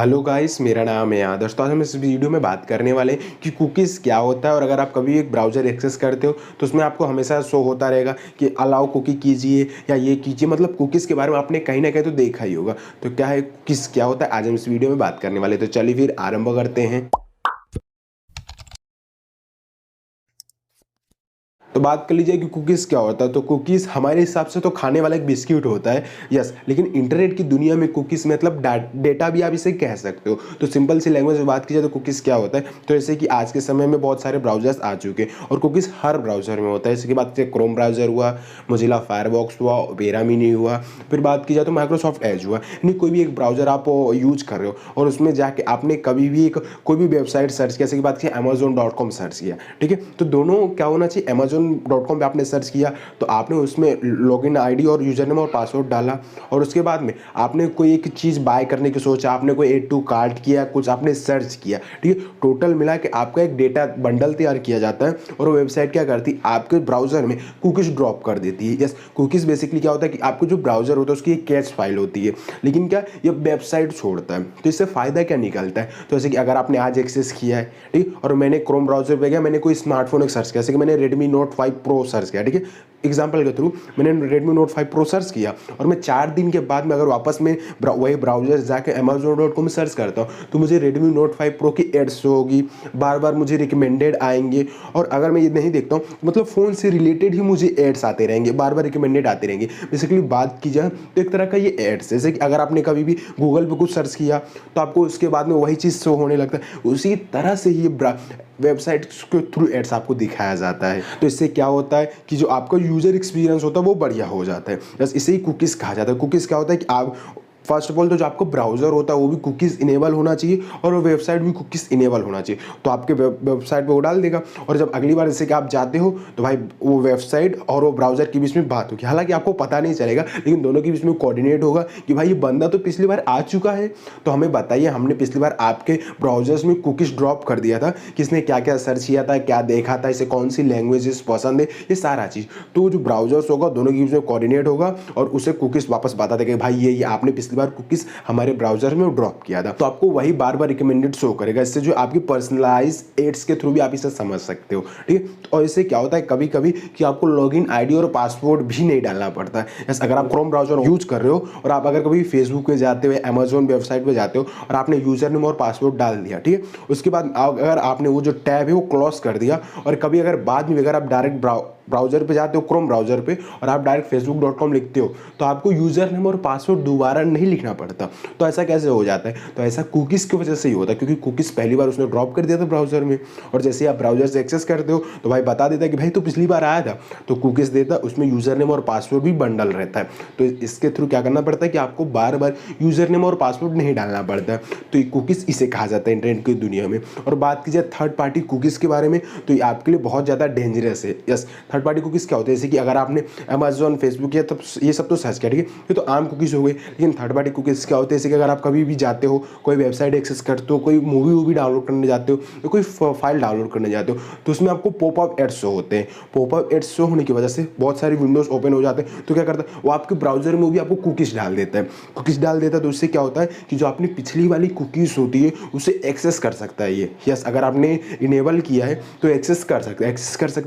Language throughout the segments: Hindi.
हेलो गाइस, मेरा नाम है आदर्श। तो आज हम इस वीडियो में बात करने वाले हैं कि कुकीज़ क्या होता है और अगर आप कभी एक ब्राउज़र एक्सेस करते हो तो उसमें आपको हमेशा शो होता रहेगा कि अलाउ कुकी कीजिए या ये कीजिए। मतलब कुकीज़ के बारे में आपने कहीं ना कहीं तो देखा ही होगा। तो क्या है कुकीज़, क्या होता है, आज हम इस वीडियो में बात करने वाले हैं। तो चलिए फिर आरंभ करते हैं। तो बात कर लीजिए कि कुकीज़ क्या होता है। तो कुकीज़ हमारे हिसाब से तो खाने वाला एक बिस्किट होता है, यस। लेकिन इंटरनेट की दुनिया में कुकीज़ मतलब डेटा भी आप इसे कह सकते हो। तो सिंपल सी लैंग्वेज में बात की जाए तो कुकीज़ क्या होता है। तो जैसे कि आज के समय में बहुत सारे ब्राउजर्स आ चुके हैं और कुकीज़ हर ब्राउज़र में होता है। जैसे कि बात करें क्रोम ब्राउज़र हुआ, मोजिला फायरफॉक्स हुआ, ओपेरा मिनी हुआ। फिर बात की जाए तो माइक्रोसॉफ्ट एज हुआ। यानी कोई भी एक ब्राउज़र आप यूज कर रहे हो और उसमें जाके आपने कभी भी कोई भी वेबसाइट सर्च किया, जैसे कि बात की amazon.com सर्च किया, ठीक है। तो दोनों क्या होना चाहिए, amazon.com पे आपने सर्च किया तो आपने उसमें लॉगिन आईडी और यूजर नेम और पासवर्ड डाला और उसके बाद में आपने कोई एक चीज़ बाय करने की सोचा, आपने कोई ऐड टू कार्ट किया, कुछ आपने सर्च किया, ठीक है। टोटल मिला के आपका एक डेटा बंडल तैयार किया जाता है और वो वेबसाइट क्या करती है, आपके ब्राउजर में कुकीज़ ड्रॉप कर देती है। यस, कुकीज़ बेसिकली क्या होता है कि आपको जो ब्राउजर होता है उसकी एक कैश फाइल होती है, लेकिन क्या ये वेबसाइट छोड़ता है। तो इससे फ़ायदा क्या निकलता है, तो जैसे कि अगर आपने आज एक्सेस किया है, ठीक, और मैंने क्रोम ब्राउजर पे गया, मैंने कोई स्मार्टफोन एक सर्च किया, जैसे कि मैंने रेडमी नोट 5 प्रो सर्च किया, ठीक है। एग्जाम्पल के थ्रू मैंने रेडमी नोट 5 प्रो सर्च किया और मैं 4 दिन के बाद में अगर वापस में वही ब्राउजर जाके amazon.com सर्च करता हूँ तो मुझे रेडमी नोट 5 प्रो की एड्स शो होगी, बार बार मुझे रिकमेंडेड आएंगे। और अगर मैं ये नहीं देखता हूँ मतलब फ़ोन से रिलेटेड ही मुझे एड्स आते रहेंगे, बार बार रिकमेंडेड आते रहेंगे। बेसिकली बात की जाए तो एक तरह का ये एड्स, जैसे कि अगर आपने कभी भी गूगल पे कुछ सर्च किया तो आपको उसके बाद में वही चीज़ शो होने लगता है, उसी तरह से ये वेबसाइट के थ्रू एड्स आपको दिखाया जाता है। तो इससे क्या होता है कि जो आपका यूजर एक्सपीरियंस होता है वो बढ़िया हो जाता है। बस इसे ही कुकीज़ कहा जाता है। कुकीज़ क्या होता है कि आप फर्स्ट ऑफ ऑल तो जो आपको ब्राउज़र होता है वो भी कुकीज़ इनेबल होना चाहिए और वो वेबसाइट भी कुकीज़ इनेबल होना चाहिए। तो आपके वेबसाइट पे वो डाल देगा और जब अगली बार जैसे कि आप जाते हो तो भाई वो वेबसाइट और वो ब्राउज़र के बीच में बात होगी। हालांकि आपको पता नहीं चलेगा लेकिन दोनों के बीच में कोऑर्डिनेट होगा कि भाई ये बंदा तो पिछली बार आ चुका है, तो हमें बताइए हमने पिछली बार आपके ब्राउज़र्स में कुकीज़ ड्रॉप कर दिया था, किसने क्या क्या सर्च किया था, क्या देखा था, इसे कौन सी लैंग्वेजेस पसंद है, ये सारा चीज़। तो जो ब्राउज़र्स होगा दोनों के बीच में कोऑर्डिनेट होगा और उसे कुकीज़ वापस बता देगा भाई ये आपने पिछली बार कुकीज़ हमारे ब्राउजर में ड्रॉप किया था। तो आपको वही बार बार रिकमेंडेड शो करेगा। इससे जो आपकी पर्सनलाइज एड्स के थ्रू भी आप इसे समझ सकते हो, ठीक है। और इससे क्या होता है कभी कभी कि आपको लॉगिन आईडी और पासवर्ड भी नहीं डालना पड़ता है। जैसे अगर आप क्रोम ब्राउजर यूज कर रहे हो और आप अगर कभी फेसबुक पे जाते हो, अमेजोन वेबसाइट पे जाते हो और आपने यूजर नेम और पासवर्ड डाल दिया, ठीक है। उसके बाद अगर आपने वो जो टैब है वो क्लोज कर दिया और कभी अगर बाद में अगर आप डायरेक्ट ब्राउजर पे जाते हो क्रोम ब्राउजर पे और आप डायरेक्ट facebook.com लिखते हो तो आपको यूजर नेम और पासवर्ड दोबारा नहीं लिखना पड़ता। तो ऐसा कैसे हो जाता है, तो ऐसा कुकीज़ की वजह से ही होता है, क्योंकि कुकीज़ पहली बार उसने ड्रॉप कर दिया था ब्राउजर में और जैसे आप ब्राउजर से एक्सेस करते हो तो भाई बता देता है कि भाई तो पिछली बार आया था, तो कुकीज़ देता है, उसमें यूजर नेम और पासवर्ड भी बंडल रहता है। तो इसके थ्रू क्या करना पड़ता है कि आपको बार बार यूजर नेम और पासवर्ड नहीं डालना पड़ता है। तो ये कुकीज़ इसे कहा जाता है इंटरनेट की दुनिया में। और बात की जाए थर्ड पार्टी कुकीज़ के बारे में तो ये आपके लिए बहुत ज़्यादा डेंजरस है। यस, थर्ड पार्टी कुकीज़ क्या होते हैं, जैसे कि अगर आपने अमेजोन, फेसबुक या तब ये सब तो सर्च किया, ठीक है, ये तो आम कुकीज़ हो गई। लेकिन थर्ड पार्टी कुकीज़ क्या होते हैं, जैसे कि अगर आप कभी भी जाते हो, कोई वेबसाइट एक्सेस करते हो, कोई मूवी डाउनलोड करने जाते हो या कोई फाइल डाउनलोड करने जाते हो तो उसमें आपको पॉपअप एड्स शो होते हैं। पॉपअप एड्स शो होने की वजह से बहुत सारी विंडोज ओपन हो जाते हैं। तो क्या करता है वो आपके ब्राउजर में भी आपको कुकीज़ डाल देता है। कुकीज़ डाल देता है तो उससे क्या होता है कि जो आपने पिछली वाली कुकीज़ होती है उसे एक्सेस कर सकता है ये। यस, अगर आपने इनेबल किया है तो एक्सेस कर सकता है,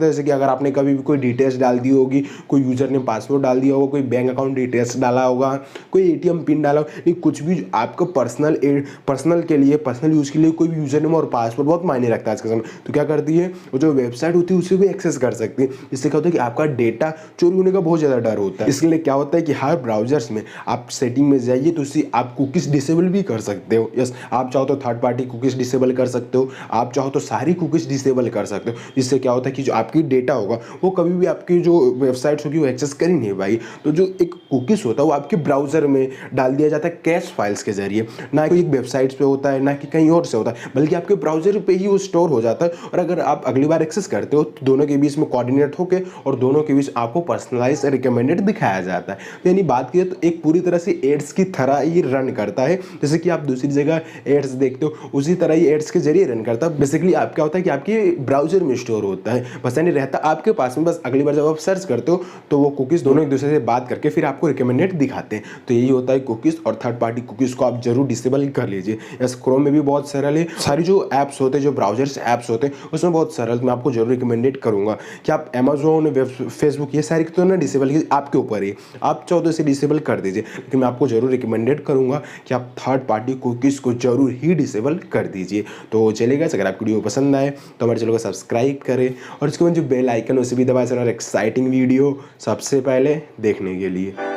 जैसे कि अगर आपने कभी भी कोई डिटेल्स डाल दी होगी, कोई यूजर ने पासवर्ड डाल दिया होगा, कोई बैंक अकाउंट डिटेल्स डाला होगा, कोई एटीएम पिन डाला होगा, नहीं कुछ भी आपको पर्सनल के लिए, पर्सनल यूज़ के लिए कोई भी यूजर नेम और पासवर्ड बहुत मायने रखता है आज के समय। तो क्या करती है वो जो वेबसाइट होती है उसे भी एक्सेस कर सकती है। इससे क्या होता है कि आपका डेटा चोरी होने का बहुत ज़्यादा डर होता है। इसके लिए क्या होता है कि हर ब्राउजर्स में आप सेटिंग में जाइए तो उससे आप कुकीज़ डिसेबल भी कर सकते हो। यस, आप चाहो तो थर्ड पार्टी कुकीज़ डिसेबल कर सकते हो, आप चाहो तो सारी कुकीज़ डिसेबल कर सकते हो। जिससे क्या होता है कि जो आपकी डेटा होगा वो कभी भी आपकी जो वेबसाइट्स होगी वो एक्सेस कर ही नहीं पाएगी। तो जो एक कुकीज़ होता है वो आपके ब्राउजर में डाल दिया जाता है कैश फाइल्स के जरिए, ना कि वेबसाइट्स पे होता है, ना कि कहीं और से होता है, बल्कि आपके ब्राउजर पे ही वो स्टोर हो जाता है। और अगर आप अगली बार एक्सेस करते हो तो दोनों के बीच में कोऑर्डिनेट होकर और दोनों के बीच आपको पर्सनलाइज रिकमेंडेड दिखाया जाता है। तो यानी बात की तो एक पूरी तरह से एड्स की तरह ही रन करता है। जैसे कि आप दूसरी जगह एड्स देखते हो उसी तरह ही एड्स के जरिए रन करता है। बेसिकली आप क्या होता है कि आपके ब्राउजर में स्टोर होता है, बस यानी रहता आपके पास लास्ट में बस अगली बार जब आप सर्च करते हो तो वो कुकीज़ दोनों एक दूसरे से बात करके फिर आपको रिकमेंडेड दिखाते हैं। तो यही होता है कुकीज़, और थर्ड पार्टी कुकीज़ को आप जरूर डिसेबल कर लीजिए। यस, क्रोम में भी बहुत सरल है, सारी जो ऐप्स होते हैं, जो ब्राउजर्स ऐप्स होते हैं उसमें बहुत सरल, मैं आपको जरूर रिकमेंडेड करूँगा कि आप अमेजोन, फेसबुक, ये सारी तो ना डिसेबल आपके ऊपर है, आप चाहो तो इसे डिसेबल कर दीजिए, लेकिन मैं आपको जरूर रिकमेंडेड करूँगा कि आप थर्ड पार्टी कुकीज़ को जरूर ही डिसेबल कर दीजिए। तो चलेगा, अगर आपको वीडियो पसंद आए तो हमारे चैनल को सब्सक्राइब करें और इसके बाद जो बेल आइकन उसे भी दबाएं और एक्साइटिंग वीडियो सबसे पहले देखने के लिए।